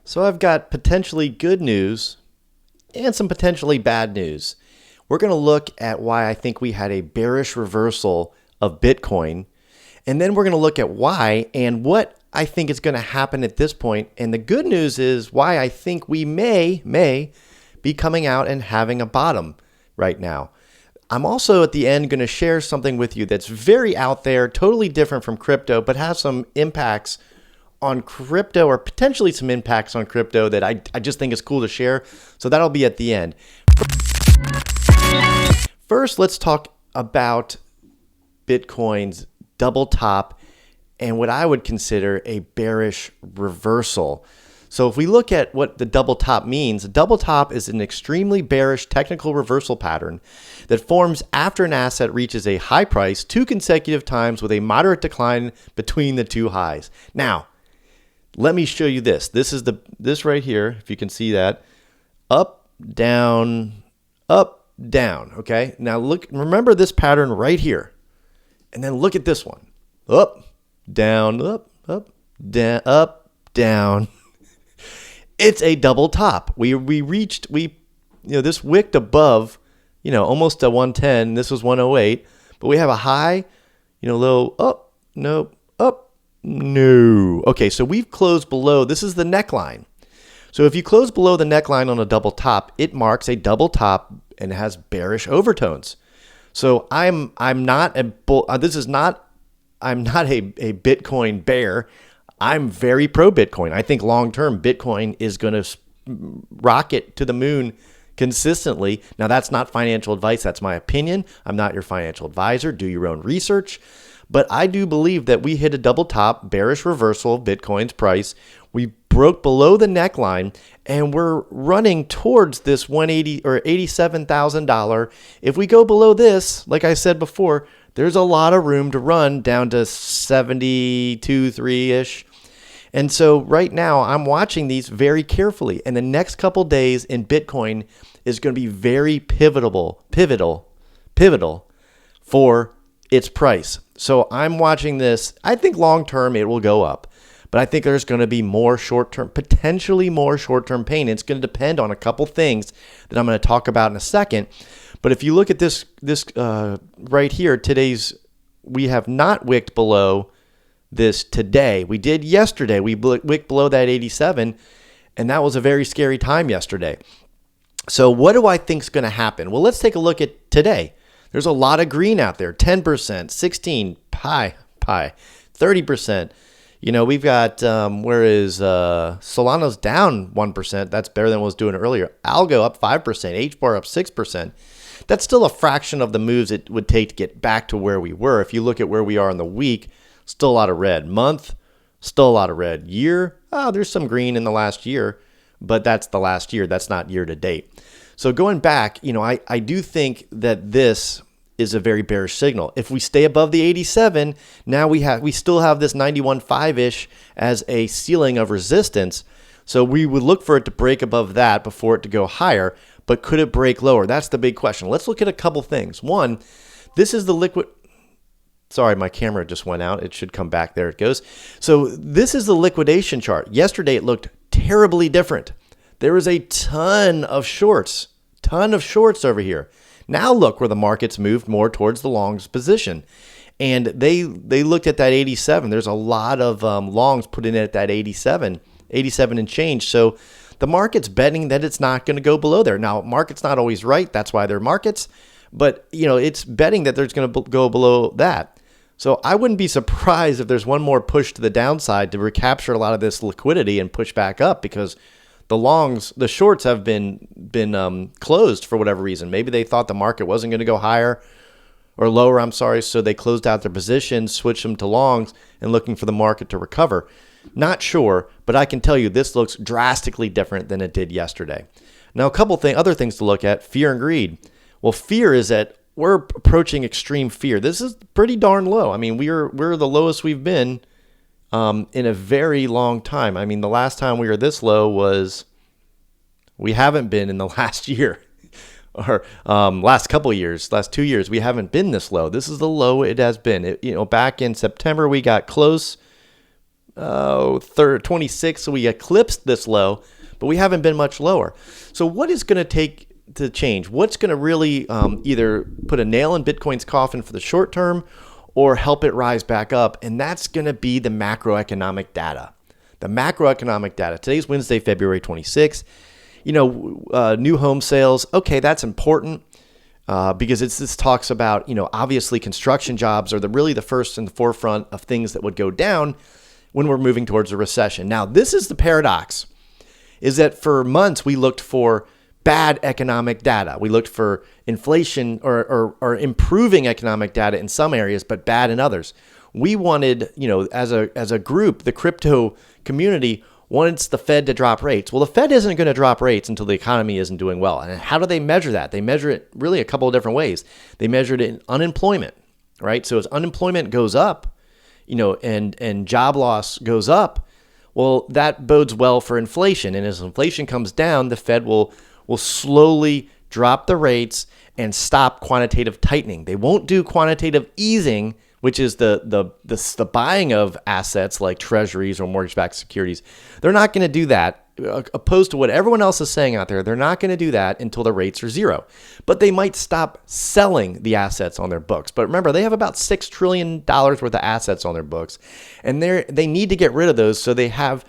So I've got potentially good news and some potentially bad news. We're going to look at why I think we had a bearish reversal of Bitcoin. And then we're going to look at why and what I think is going to happen at this point. And the good news is why I think we may be coming out and having a bottom right now. I'm also at the end going to share something with you that's very out there, totally different from crypto, but has some impacts on crypto, or potentially some impacts on crypto that I just think is cool to share. So that'll be at the end. First, let's talk about Bitcoin's double top and what I would consider a bearish reversal. So if we look at what the double top means, a double top is an extremely bearish technical reversal pattern that forms after an asset reaches a high price 2 consecutive times with a moderate decline between the two highs. Now, let me show you this. This is this right here, if you can see that. Up, down, okay? Now remember this pattern right here. And then look at this one. Up, down, down, up, down. It's a double top. We this wicked above, almost a 110. This was 108, but we have a high, low, up, no, up, no. Okay, so we've closed below. This is the neckline. So if you close below the neckline on a double top, it marks a double top and has bearish overtones. So I'm not a Bitcoin bear. I'm very pro Bitcoin. I think long term Bitcoin is going to rocket to the moon consistently. Now, that's not financial advice. That's my opinion. I'm not your financial advisor. Do your own research. But I do believe that we hit a double top, bearish reversal of Bitcoin's price. We broke below the neckline, and we're running towards this $180 or $87,000. If we go below this, like I said before, there's a lot of room to run down to 72.3-ish. And so right now I'm watching these very carefully. And the next couple days in Bitcoin is going to be very pivotal for its price. So I'm watching this. I think long term it will go up. But I think there's going to be more short-term, potentially more short-term pain. It's going to depend on a couple things that I'm going to talk about in a second. But if you look at this right here, we have not wicked below this today. We did yesterday. We wicked below that 87, and that was a very scary time yesterday. So what do I think is going to happen? Well, let's take a look at today. There's a lot of green out there, 10%, 16, 30%. We've got, Solana's down 1%. That's better than what was doing earlier. Algo up 5%, HBAR up 6%. That's still a fraction of the moves it would take to get back to where we were. If you look at where we are in the week, still a lot of red. Month, still a lot of red. Year, there's some green in the last year, but that's the last year. That's not year to date. So going back, I do think that this is a very bearish signal. If we stay above the 87, now we still have this 91.5-ish as a ceiling of resistance. So we would look for it to break above that before it to go higher. But could it break lower? That's the big question. Let's look at a couple things. One, this is the liquid. Sorry, my camera just went out. It should come back. There it goes. So this is the liquidation chart. Yesterday, it looked terribly different. There was a ton of shorts over here. Now look where the market's moved more towards the longs position. And they looked at that 87. There's a lot of longs put in at that 87 and change. So the market's betting that it's not going to go below there. Now, market's not always right. That's why they're markets. But, it's betting that there's going to go below that. So I wouldn't be surprised if there's one more push to the downside to recapture a lot of this liquidity and push back up, because the shorts have been closed for whatever reason. Maybe they thought the market wasn't going to go higher or lower, so they closed out their positions, switched them to longs, and looking for the market to recover. Not sure, but I can tell you this looks drastically different than it did yesterday. Now, a couple other things to look at: fear and greed. Well, fear is that we're approaching extreme fear. This is pretty darn low. I mean, we're the lowest we've been in a very long time. I mean, the last time we were this low we haven't been in the last year or last couple of years, last 2 years. We haven't been this low. This is the low it has been. Back in September, we got close. 26, so we eclipsed this low, but we haven't been much lower. So what is going to take to change? What's going to really either put a nail in Bitcoin's coffin for the short term or help it rise back up? And that's going to be the macroeconomic data. The macroeconomic data. Today's Wednesday, February 26th. New home sales. Okay, that's important because this talks about, obviously construction jobs are really the first in the forefront of things that would go down when we're moving towards a recession. Now, this is the paradox, is that for months we looked for bad economic data. We looked for inflation or improving economic data in some areas, but bad in others. We wanted, as a group, the crypto community wants the Fed to drop rates. Well, the Fed isn't going to drop rates until the economy isn't doing well. And how do they measure that? They measure it really a couple of different ways. They measure it in unemployment, right? So as unemployment goes up, and job loss goes up, well, that bodes well for inflation. And as inflation comes down, the Fed will slowly drop the rates and stop quantitative tightening. They won't do quantitative easing, which is the buying of assets like treasuries or mortgage-backed securities. They're not going to do that, opposed to what everyone else is saying out there. They're not going to do that until the rates are zero. But they might stop selling the assets on their books. But remember, they have about $6 trillion worth of assets on their books, and they need to get rid of those so they have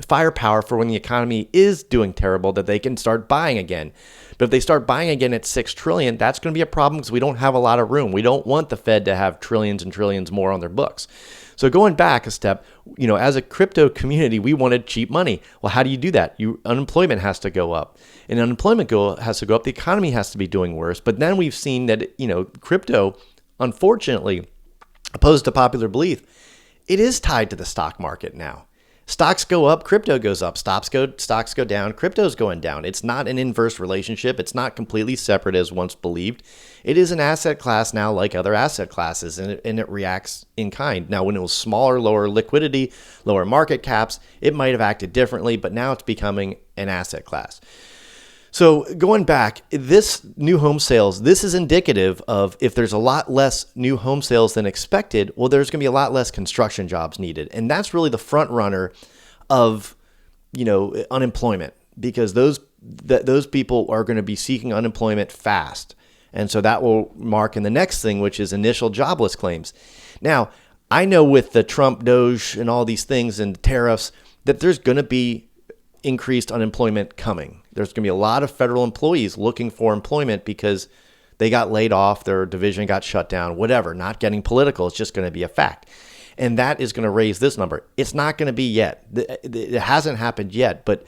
firepower for when the economy is doing terrible, that they can start buying again. But if they start buying again at $6 trillion, that's going to be a problem because we don't have a lot of room. We don't want the Fed to have trillions and trillions more on their books. So going back a step, as a crypto community, we wanted cheap money. Well, how do you do that? Unemployment has to go up. And unemployment has to go up. The economy has to be doing worse. But then we've seen that, crypto, unfortunately, opposed to popular belief, it is tied to the stock market now. Stocks go up, crypto goes up. Stocks go down, crypto's going down. It's not an inverse relationship. It's not completely separate as once believed. It is an asset class now like other asset classes, and it reacts in kind. Now, when it was smaller, lower liquidity, lower market caps, it might have acted differently, but now it's becoming an asset class. So going back, this new home sales, this is indicative of if there's a lot less new home sales than expected, well, there's going to be a lot less construction jobs needed. And that's really the front runner of, unemployment, because those people are going to be seeking unemployment fast. And so that will mark in the next thing, which is initial jobless claims. Now, I know with the Trump Doge and all these things and tariffs that there's going to be increased unemployment coming. There's going to be a lot of federal employees looking for employment because they got laid off, their division got shut down, whatever. Not getting political, it's just going to be a fact. And that is going to raise this number. It's not going to be yet. It hasn't happened yet, but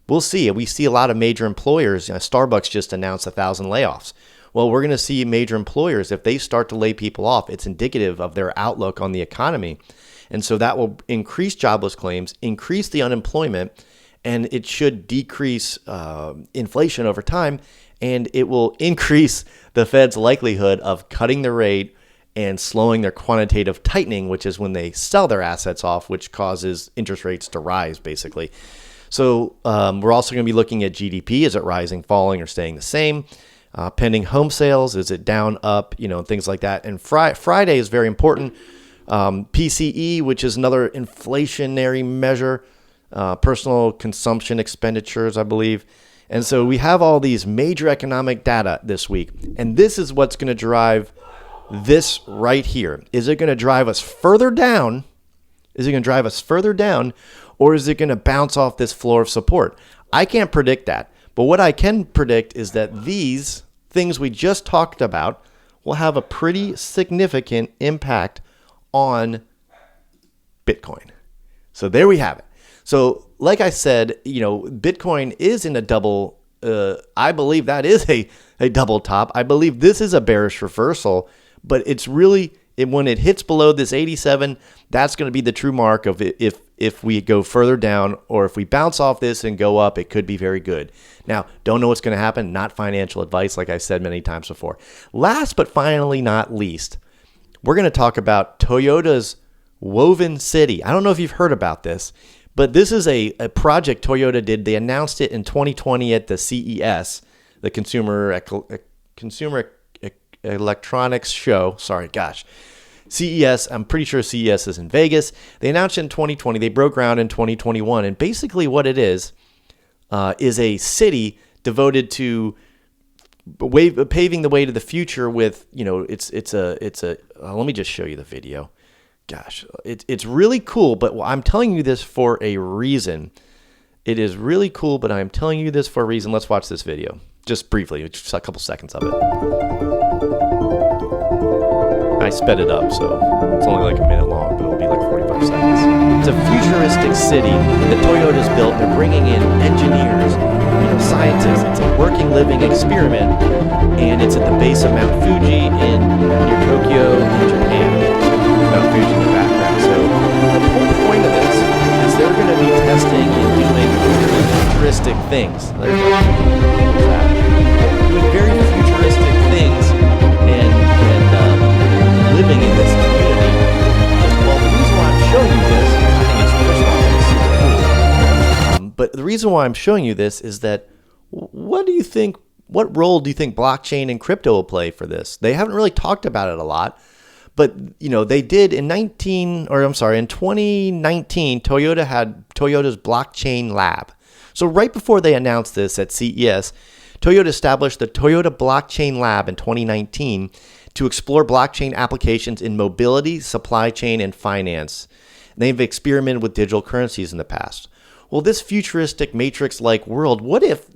we'll see. We see a lot of major employers. Starbucks just announced 1,000 layoffs. Well, we're going to see major employers, if they start to lay people off, it's indicative of their outlook on the economy. And so that will increase jobless claims, increase the unemployment, and it should decrease inflation over time, and it will increase the Fed's likelihood of cutting the rate and slowing their quantitative tightening, which is when they sell their assets off, which causes interest rates to rise, basically. So we're also going to be looking at GDP. Is it rising, falling, or staying the same? Pending home sales, is it down, up, things like that. And Friday is very important. PCE, which is another inflationary measure, personal consumption expenditures, I believe. And so we have all these major economic data this week. And this is what's going to drive this right here. Is it going to drive us further down? Is it going to drive us further down? Or is it going to bounce off this floor of support? I can't predict that. But what I can predict is that these things we just talked about will have a pretty significant impact on Bitcoin. So there we have it. So like I said, Bitcoin is in a double, I believe that is a double top. I believe this is a bearish reversal, but it's really, when it hits below this 87, that's going to be the true mark of if we go further down, or if we bounce off this and go up, it could be very good. Now, don't know what's going to happen. Not financial advice, like I said many times before. Last but finally not least, we're going to talk about Toyota's Woven City. I don't know if you've heard about this, but this is a project Toyota did. They announced it in 2020 at the CES, the Consumer Electronics Show. Sorry, gosh. CES, I'm pretty sure CES is in Vegas. They announced it in 2020. They broke ground in 2021. And basically what it is a city devoted to paving the way to the future with, let me just show you the video. Gosh, it's really cool, but I'm telling you this for a reason. It is really cool, but I'm telling you this for a reason. Let's watch this video. Just briefly, just a couple seconds of it. I sped it up, so it's only like a minute long, but it'll be like 45 seconds. It's a futuristic city that Toyota's built. They're bringing in engineers, scientists. It's a working, living experiment, and it's at the base of Mount Fuji near Tokyo in Japan. Mount Fuji in the background. So the whole point of this is they're going to be testing and doing really futuristic things. Doing very futuristic things and living in this community. Well, the reason why I'm showing you this, I think it's first of all, it's super cool. But the reason why I'm showing you this is that what role do you think blockchain and crypto will play for this? They haven't really talked about it a lot, but they did in 2019, Toyota had Toyota's blockchain lab. So right before they announced this at CES, Toyota established the Toyota Blockchain Lab in 2019 to explore blockchain applications in mobility, supply chain, and finance. They've experimented with digital currencies in the past. Well, this futuristic matrix-like world, what if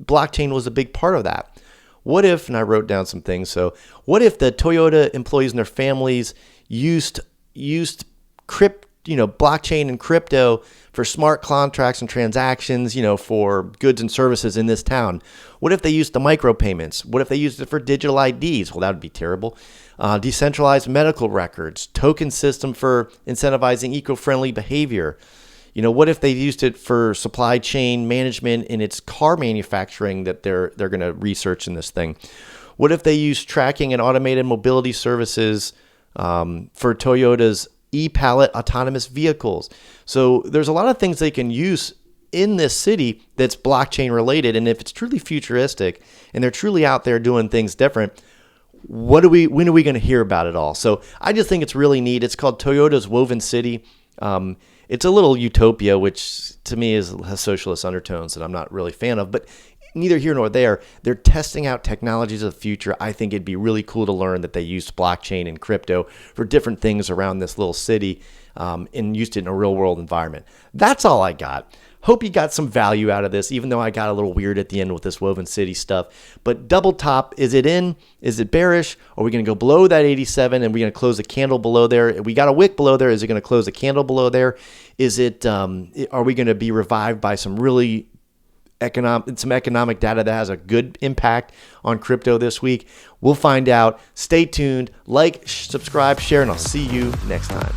blockchain was a big part of that? What if, and I wrote down some things, so what if the Toyota employees and their families used blockchain and crypto for smart contracts and transactions, for goods and services in this town? What if they used the micropayments? What if they used it for digital IDs? Well, that would be terrible. Decentralized medical records, token system for incentivizing eco-friendly behavior. What if they used it for supply chain management in its car manufacturing that they're going to research in this thing? What if they use tracking and automated mobility services for Toyota's e-pallet autonomous vehicles? So there's a lot of things they can use in this city that's blockchain related. And if it's truly futuristic and they're truly out there doing things different, when are we going to hear about it all? So I just think it's really neat. It's called Toyota's Woven City. It's a little utopia, which to me has socialist undertones that I'm not really a fan of, but neither here nor there. They're testing out technologies of the future. I think it'd be really cool to learn that they used blockchain and crypto for different things around this little city and used it in a real world environment. That's all I got. Hope you got some value out of this, even though I got a little weird at the end with this Woven City stuff. But double top, is it in? Is it bearish? Are we going to go below that 87 and we're going to close a candle below there? We got a wick below there. Is it going to close a candle below there? Is it? Are we going to be revived by some really economic data that has a good impact on crypto this week? We'll find out. Stay tuned. Like, subscribe, share, and I'll see you next time.